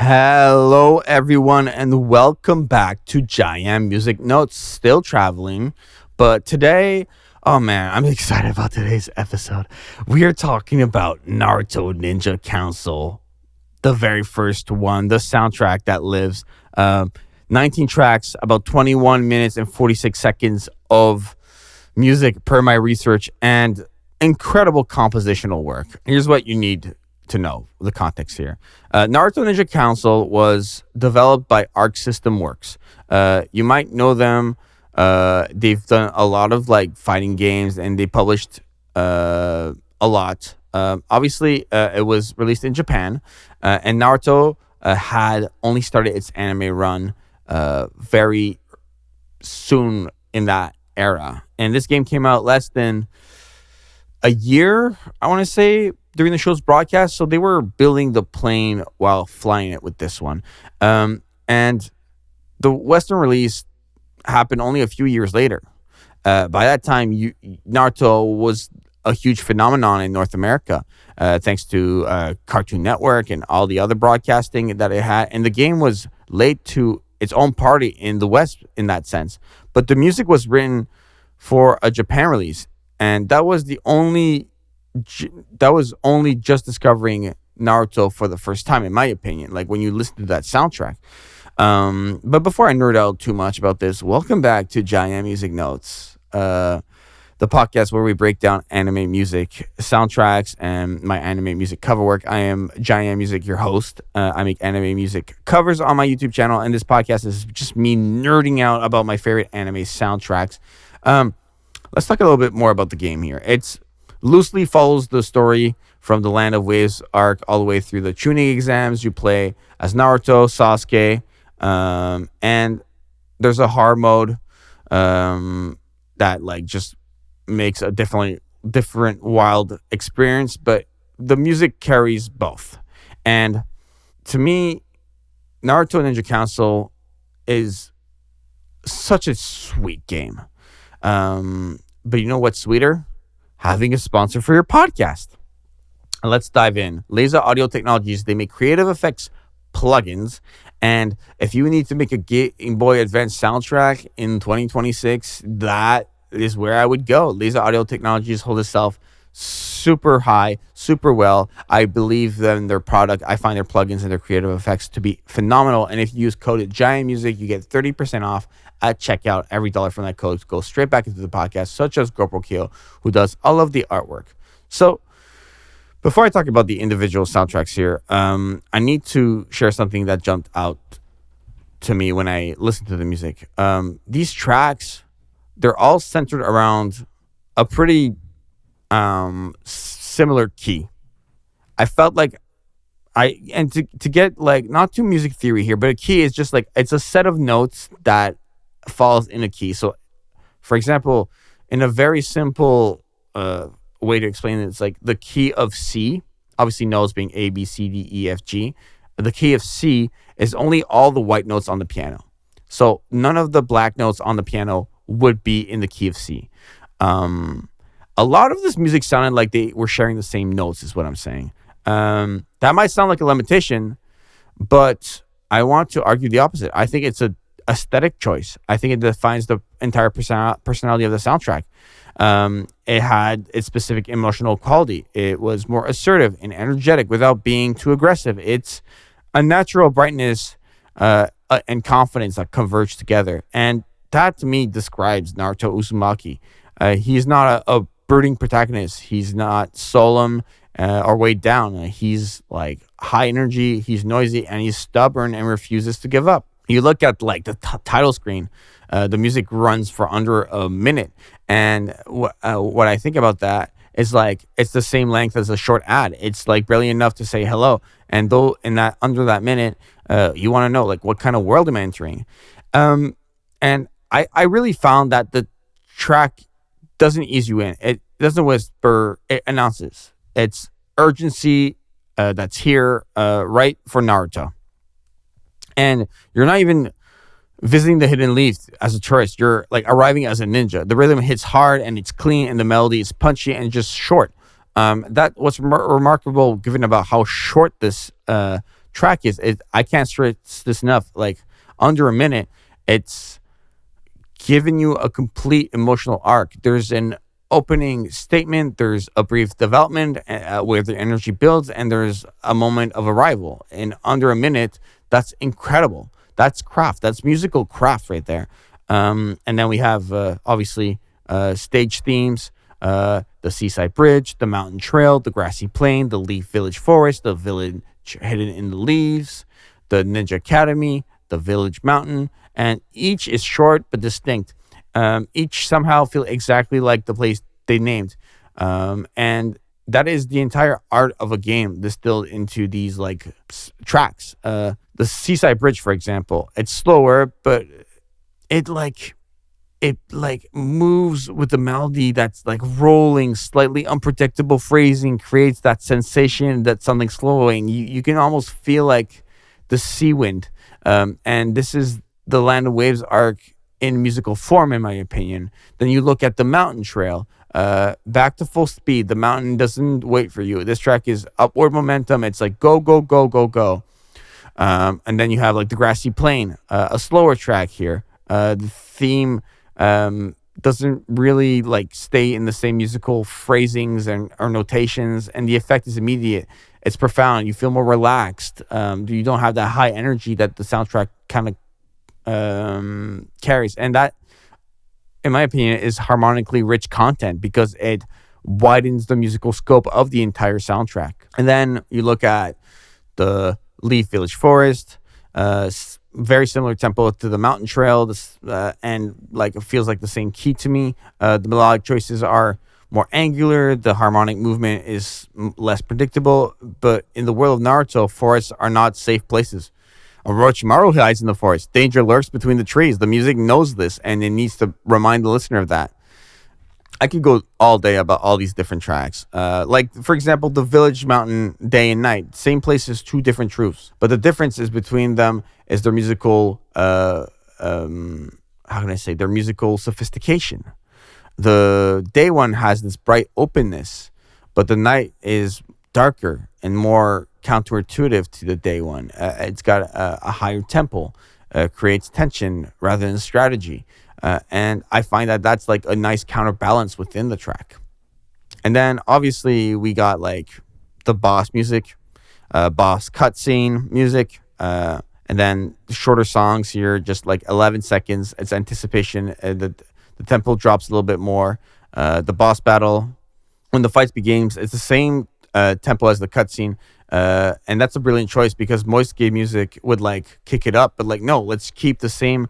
Hello, everyone, and welcome back to JaianMusic Notes. Still traveling, but today, oh man, I'm excited about today's episode. We are talking about Naruto Ninja Council, the very first one, the soundtrack that lives. 19 tracks, about 21 minutes and 46 seconds of music per my research, and incredible compositional work. Here's what you need to know the context here. Naruto Ninja Council was developed by Arc System Works. You might know them. They've done a lot of like fighting games, and they published a lot. Obviously, it was released in Japan, and Naruto had only started its anime run very soon in that era. And this game came out less than a year, I want to say, during the show's broadcast. So they were building the plane while flying it with this one. And the Western release happened only a few years later. By that time, Naruto was a huge phenomenon in North America, thanks to Cartoon Network and all the other broadcasting that it had. And the game was late to its own party in the West in that sense. But the music was written for a Japan release. And that was only just discovering Naruto for the first time, in my opinion, like when you listen to that soundtrack. But before I nerd out too much about this, welcome back to JaianMusic Notes, the podcast where we break down anime music soundtracks and my anime music cover work. I am JaianMusic, your host. I make anime music covers on my YouTube channel, and this podcast is just me nerding out about my favorite anime soundtracks. Let's talk a little bit more about the game here. It's loosely follows the story from the Land of Waves arc all the way through the tuning exams. You play as Naruto, Sasuke, and there's a hard mode that like just makes a different wild experience, but the music carries both. And to me, Naruto Ninja Council is such a sweet game. But you know what's sweeter? Having a sponsor for your podcast. Let's dive in. Laser Audio Technologies, they make creative effects plugins. And if you need to make a Game Boy Advance soundtrack in 2026, that is where I would go. Laser Audio Technologies hold itself super high, super well. I believe them in their product. I find their plugins and their creative effects to be phenomenal. And if you use code JaianMusic, you get 30% off at checkout. Every dollar from that code goes straight back into the podcast, such as GoPro Kyo, who does all of the artwork. So before I talk about the individual soundtracks here, I need to share something that jumped out to me when I listened to the music. These tracks, they're all centered around a pretty similar key. I felt like to get like, not too music theory here, but a key is just like, it's a set of notes that falls in a key. So for example, in a very simple way to explain it, it's like the key of C, obviously notes being A, B, C, D, E, F, G. The key of C is only all the white notes on the piano. So none of the black notes on the piano would be in the key of C. A lot of this music sounded like they were sharing the same notes, is what I'm saying. That might sound like a limitation, but I want to argue the opposite. I think it's a aesthetic choice. I think it defines the entire personality of the soundtrack. It had its specific emotional quality. It was more assertive and energetic without being too aggressive. It's a natural brightness and confidence that converge together. And that, to me, describes Naruto Uzumaki. He's not a brooding protagonist. He's not solemn or weighed down. He's like high energy, he's noisy, and he's stubborn and refuses to give up. You look at like the title screen, the music runs for under a minute. And what I think about that is like, it's the same length as a short ad. It's like barely enough to say hello. And though in that under that minute, you want to know like, what kind of world am I entering? And I really found that the track doesn't ease you in. It doesn't whisper. It announces. It's urgency that's here right for Naruto. And you're not even visiting the hidden leaf as a tourist. You're like arriving as a ninja. The rhythm hits hard and it's clean, and the melody is punchy and just short. That was remarkable given about how short this track is, I can't stress this enough. Like under a minute, it's giving you a complete emotional arc. There's an opening statement, there's a brief development where the energy builds, and there's a moment of arrival. In under a minute, that's incredible. That's craft. That's musical craft right there. And then we have obviously stage themes, the seaside bridge, the mountain trail, the grassy plain, the leaf village forest, the village hidden in the leaves, the ninja academy, the village mountain, and each is short but distinct. Each somehow feel exactly like the place they named. And that is the entire art of a game distilled into these like tracks. The seaside bridge, for example, it's slower, but it like moves with the melody that's like rolling, slightly unpredictable phrasing creates that sensation that something's slowing. You can almost feel like the sea wind. And this is the Land of Waves arc in musical form, in my opinion. Then you look at the mountain trail, back to full speed. The mountain doesn't wait for you. This track is upward momentum. It's like go, go, go, go, go. And then you have like the grassy plain, a slower track here. The theme doesn't really like stay in the same musical phrasings or notations, and the effect is immediate. It's profound. You feel more relaxed. You don't have that high energy that the soundtrack kind of carries, and that, in my opinion, is harmonically rich content because it widens the musical scope of the entire soundtrack. And then you look at the Leaf Village Forest, very similar tempo to the Mountain Trail, and like it feels like the same key to me. The melodic choices are more angular, the harmonic movement is less predictable, but in the world of Naruto, forests are not safe places. Orochimaru hides in the forest. Danger lurks between the trees. The music knows this, and it needs to remind the listener of that. I could go all day about all these different tracks. Like, for example, the Village Mountain Day and Night. Same places, two different truths. But the difference is between them is their musical, how can I say, their musical sophistication. The day one has this bright openness, but the night is darker and more counterintuitive to the day one. It's got a higher tempo, creates tension rather than strategy. And I find that that's like a nice counterbalance within the track. And then obviously we got like the boss music, boss cutscene music, and then shorter songs here, just like 11 seconds. It's anticipation. The tempo drops a little bit more. The boss battle, when the fight begins, it's the same tempo as the cutscene. And that's a brilliant choice because most game music would like kick it up, but like, no, let's keep the same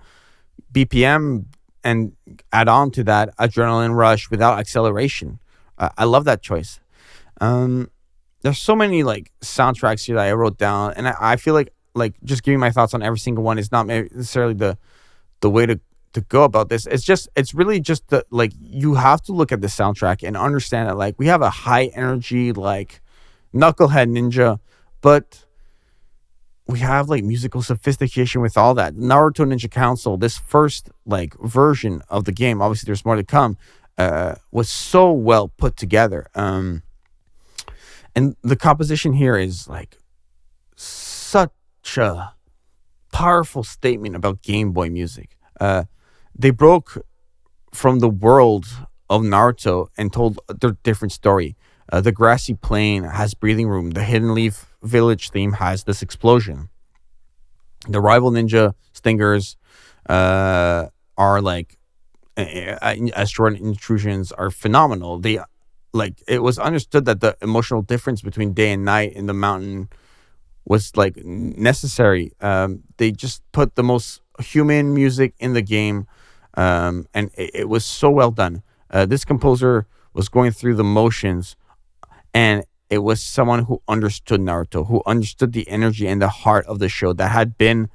BPM and add on to that adrenaline rush without acceleration. I love that choice. There's so many like soundtracks here that I wrote down, and I feel like just giving my thoughts on every single one is not necessarily the way to go about this. It's really just the, like, you have to look at the soundtrack and understand that like we have a high energy like knucklehead ninja, but we have like musical sophistication with all that. Naruto Ninja Council, this first like version of the game, obviously there's more to come, was so well put together. And the composition here is like such a powerful statement about Game Boy music. They broke from the world of Naruto and told their different story. The grassy plain has breathing room. The Hidden Leaf Village theme has this explosion. The rival ninja stingers are like asteroid intrusions are phenomenal. They like, it was understood that the emotional difference between day and night in the mountain was like necessary. They just put the most human music in the game, and it was so well done. This composer was going through the motions, and it was someone who understood Naruto, who understood the energy and the heart of the show that had been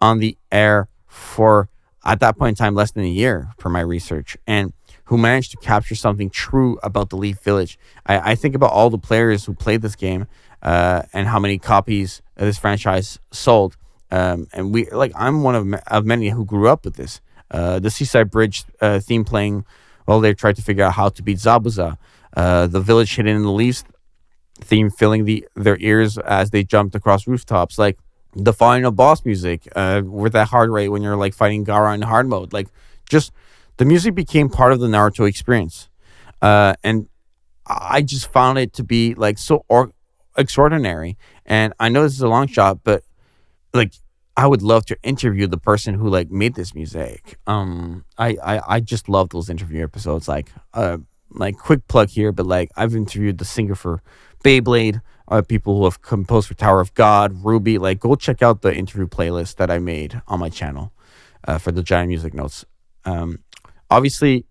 on the air for, at that point in time, less than a year for my research, and who managed to capture something true about the Leaf Village. I think about all the players who played this game, and how many copies this franchise sold. And I'm one of many who grew up with this. The Seaside Bridge theme playing while they tried to figure out how to beat Zabuza. The Village Hidden in the Leaves theme filling their ears as they jumped across rooftops. Like, the final boss music with that hard rate when you're like fighting Gaara in hard mode. Like, just the music became part of the Naruto experience. And I just found it to be like so extraordinary. And I know this is a long shot, but like I would love to interview the person who like made this music. I just love those interview episodes. Like quick plug here, but like I've interviewed the singer for Beyblade, people who have composed for Tower of God, Ruby. Like, go check out the interview playlist that I made on my channel for the Giant Music Notes. Obviously,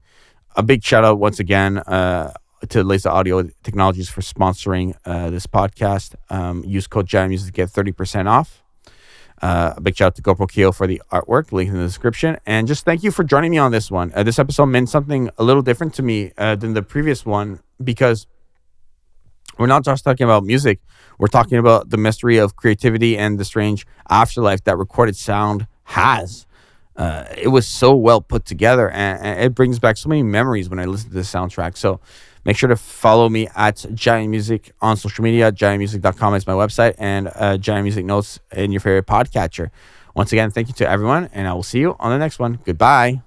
a big shout out once again to Laser Audio Technologies for sponsoring this podcast. Use code Giant Music to get 30% off. A big shout out to GoPro Keo for the artwork, link in the description. And just thank you for joining me on this one. This episode meant something a little different to me than the previous one, because we're not just talking about music. We're talking about the mystery of creativity and the strange afterlife that recorded sound has. It was so well put together, and it brings back so many memories when I listen to this soundtrack. So make sure to follow me at Giant Music on social media. GiantMusic.com is my website, and Giant Music Notes in your favorite podcatcher. Once again, thank you to everyone, and I will see you on the next one. Goodbye.